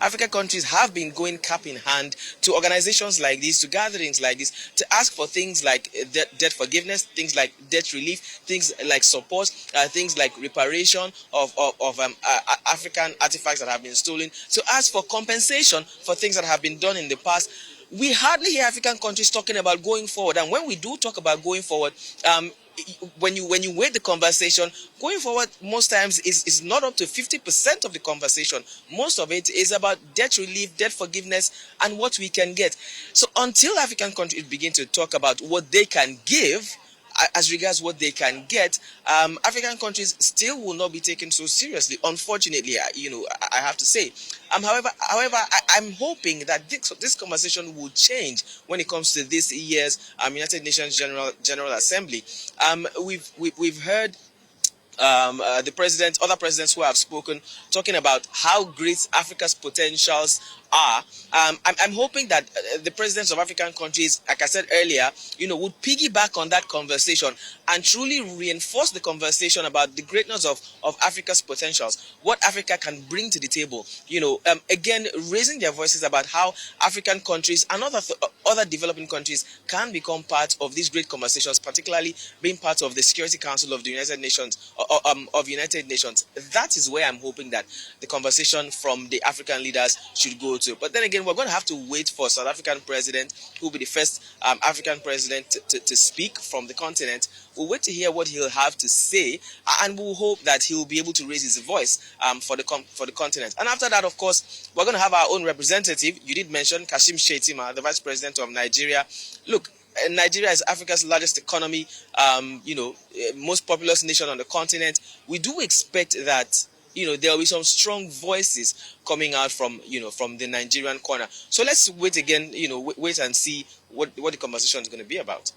African countries have been going cap in hand to organizations like this, to gatherings like this, to ask for things like debt forgiveness, things like debt relief, things like support, things like reparation of African artifacts that have been stolen, to ask for compensation for things that have been done in the past. We hardly hear African countries talking about going forward, and when we do talk about going forward, when you weigh the conversation, going forward most times is not up to 50% of the conversation. Most of it is about debt relief, debt forgiveness, and what we can get. So until African countries begin to talk about what they can give as regards what they can get, African countries still will not be taken so seriously. Unfortunately, I have to say. However, I'm hoping that this conversation will change when it comes to this year's United Nations General Assembly. We've heard the president, other presidents who have spoken, talking about how great Africa's potentials are. I'm hoping that the presidents of African countries, like I said earlier, would piggyback on that conversation and truly reinforce the conversation about the greatness of Africa's potentials, what Africa can bring to the table. Again, raising their voices about how African countries and other developing countries can become part of these great conversations, particularly being part of the Security Council of the United Nations, of United Nations. That is where I'm hoping that the conversation from the African leaders should go to. But then again, we're going to have to wait for South African president, who will be the first African president to speak from the continent. We'll wait to hear what he'll have to say, and we'll hope that he'll be able to raise his voice for the continent. And after that, of course, we're going to have our own representative. You did mention Kashim Shettima, the vice president of Nigeria. Look, Nigeria is Africa's largest economy, most populous nation on the continent. We do expect that there will be some strong voices coming out from the Nigerian corner. So let's wait again, wait and see what the conversation is going to be about.